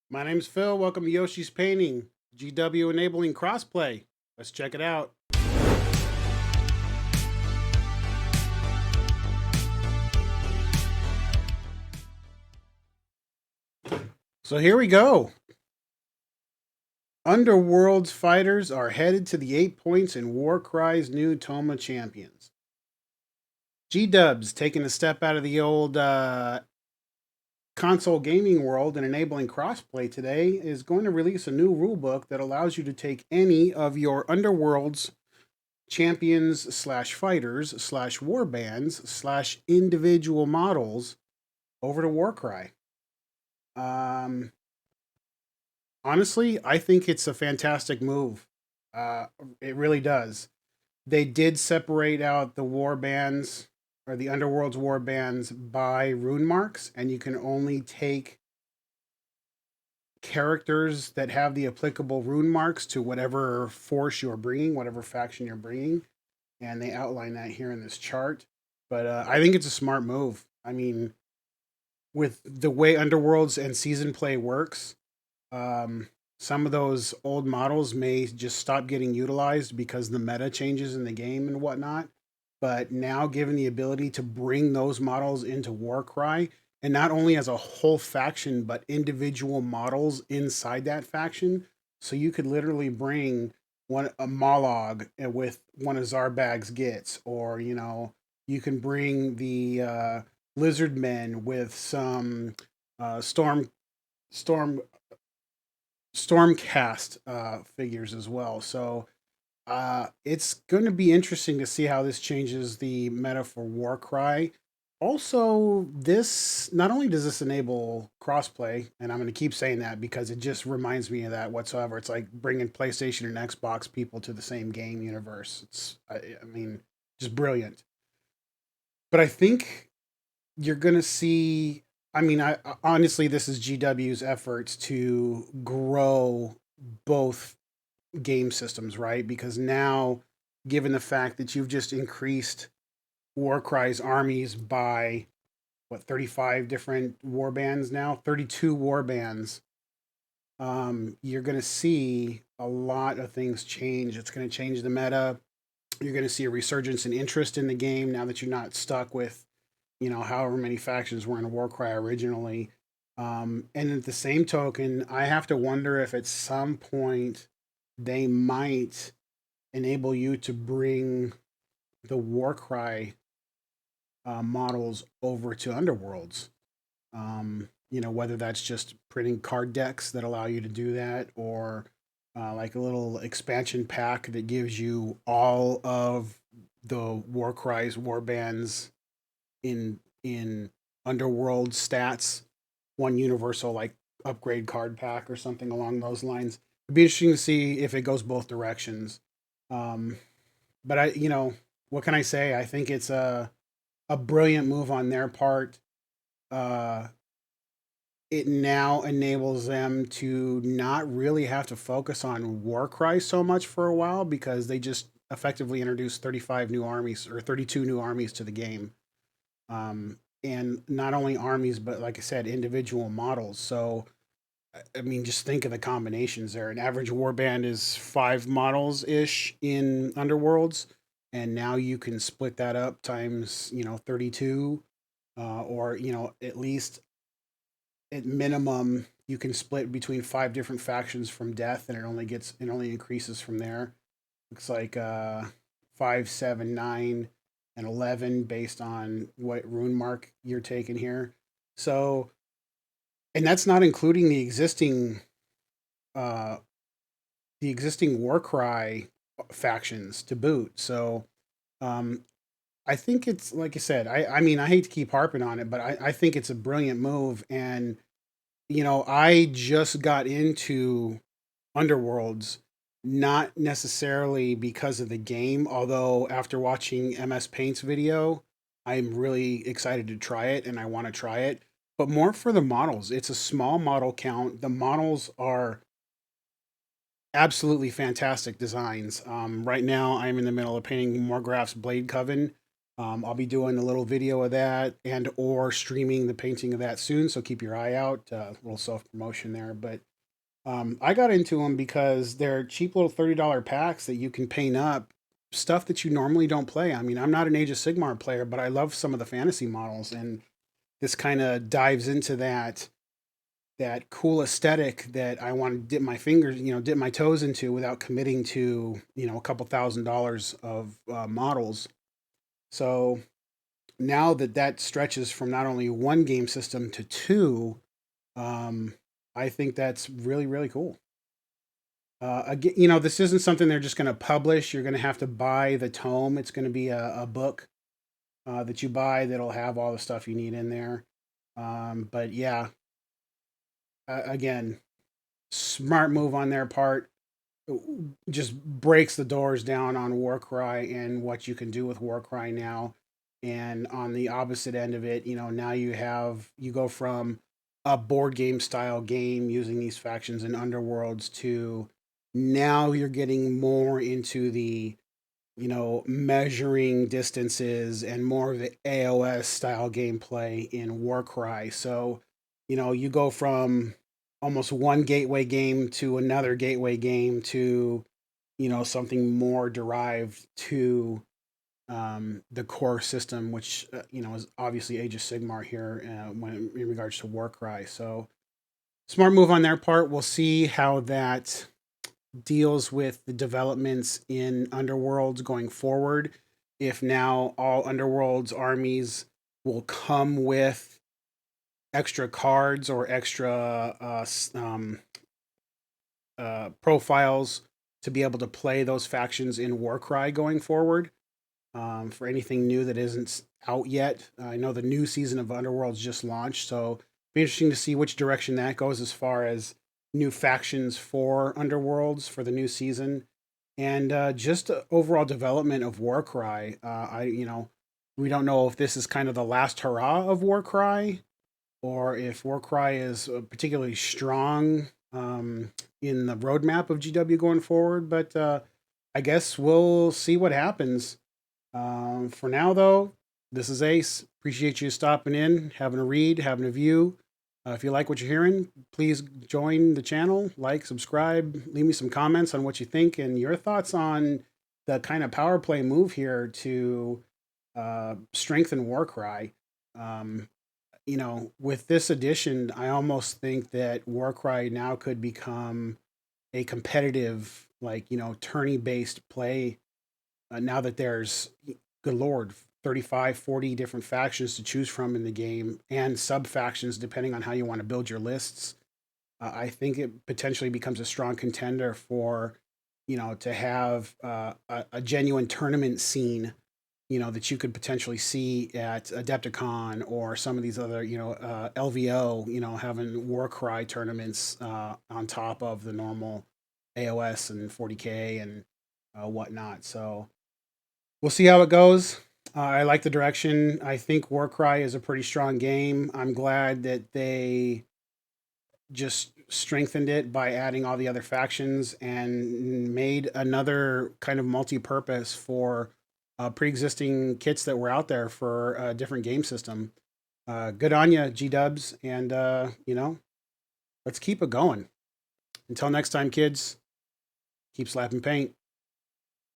My name's Phil. Welcome to Yoshi's Painting, GW enabling crossplay. Let's check it out. So here we go. Underworlds fighters are headed to the 8 points in Warcry's new Toma champions. G-Dubs taking a step out of the old console gaming world and enabling crossplay today is going to release a new rulebook that allows you to take any of your Underworlds champions slash fighters slash warbands slash individual models over to Warcry. Um, Honestly, I think it's a fantastic move. It really does. They did separate out the warbands or the Underworld's warbands by rune marks, and you can only take characters that have the applicable rune marks to whatever force you're bringing, whatever faction you're bringing. And they outline that here in this chart. But I think it's a smart move. I mean, with the way Underworlds and season play works, some of those old models may just stop getting utilized because the meta changes in the game and whatnot. But now, given the ability to bring those models into Warcry, and not only as a whole faction, but individual models inside that faction, so you could literally bring one a Mollog with one of Zarbag's Gits, or you can bring the Lizard Men with some Storm Storm Stormcast figures as well. So it's going to be interesting to see how this changes the meta for Warcry. Also, this not only does this enable crossplay, and I'm going to keep saying that because it just reminds me of that whatsoever. It's like bringing PlayStation and Xbox people to the same game universe. I mean, just brilliant. But I think you're going to see. I mean, honestly, this is GW's efforts to grow both game systems, right? Because now, given the fact that you've just increased Warcry's armies by what 35 different war bands now, 32 war bands, you're going to see a lot of things change. It's going to change the meta. You're going to see a resurgence in interest in the game now that you're not stuck with, however many factions were in Warcry originally. And at the same token, I have to wonder if at some point they might enable you to bring the Warcry models over to Underworlds. Whether that's just printing card decks that allow you to do that, or like a little expansion pack that gives you all of the Warcry's warbands in Underworld stats, one universal like upgrade card pack or something along those lines. It'd be interesting to see if it goes both directions. Um, but what can I say? I think it's a brilliant move on their part. Uh, it now enables them to not really have to focus on Warcry so much for a while because they just effectively introduced 35 new armies or 32 new armies to the game. And not only armies, but like I said, individual models. So, I mean, just think of the combinations there. An average warband is 5 models ish in Underworlds, and now you can split that up times 32, or at least at minimum you can split between 5 different factions from death, and it only increases from there. Looks like 5, 7, 9, and 11 based on what rune mark you're taking here. So, and that's not including uh the existing Warcry factions to boot. So, um I think it's like I said, I mean I hate to keep harping on it, but I think it's a brilliant move. And I just got into Underworlds, not necessarily because of the game, although after watching MS Paint's video, I'm really excited to try it and I want to try it, but more for the models. It's a small model count. The models are absolutely fantastic designs. Right now, I'm in the middle of painting Morgraph's Blade Coven. I'll be doing a little video of that and or streaming the painting of that soon. So keep your eye out. A little self promotion there, but I got into them because they're cheap little $30 packs that you can paint up stuff that you normally don't play. I mean, I'm not an Age of Sigmar player, but I love some of the fantasy models, and this kind of dives into that cool aesthetic that I want to dip my fingers, dip my toes into without committing to, a couple $1,000s of models. So now that stretches from not only one game system to two, um, I think that's really, really cool. Again, this isn't something they're just going to publish. You're going to have to buy the tome. It's going to be a book that you buy that'll have all the stuff you need in there. But yeah, again, smart move on their part. Just breaks the doors down on Warcry and what you can do with Warcry now. And on the opposite end of it, now you go from a board game style game using these factions and underworlds to now you're getting more into the measuring distances and more of the AOS style gameplay in Warcry. So, you go from almost one gateway game to another gateway game to, something more derived to the core system, which, is obviously Age of Sigmar here when in regards to Warcry. So, smart move on their part. We'll see how that deals with the developments in Underworlds going forward. If now all Underworlds armies will come with extra cards or extra profiles to be able to play those factions in Warcry going forward. For anything new that isn't out yet, I know the new season of Underworlds just launched, so it'll be interesting to see which direction that goes as far as new factions for Underworlds for the new season, and just overall development of Warcry. We don't know if this is kind of the last hurrah of Warcry, or if Warcry is particularly strong in the roadmap of GW going forward. But I guess we'll see what happens. For now, though, this is Ace. Appreciate you stopping in, having a read, having a view. If you like what you're hearing, please join the channel, like, subscribe, leave me some comments on what you think and your thoughts on the kind of power play move here to strengthen Warcry. With this addition, I almost think that Warcry now could become a competitive, tourney based play now that there's, good lord, 35, 40 different factions to choose from in the game and sub factions depending on how you want to build your lists. I think it potentially becomes a strong contender for, to have a genuine tournament scene, that you could potentially see at Adepticon or some of these other, LVO, having Warcry tournaments on top of the normal AOS and 40K and whatnot. So we'll see how it goes. I like the direction. I think Warcry is a pretty strong game. I'm glad that they just strengthened it by adding all the other factions and made another kind of multi-purpose for pre-existing kits that were out there for a different game system. Good on you, G-dubs, and let's keep it going. Until next time, kids, keep slapping paint.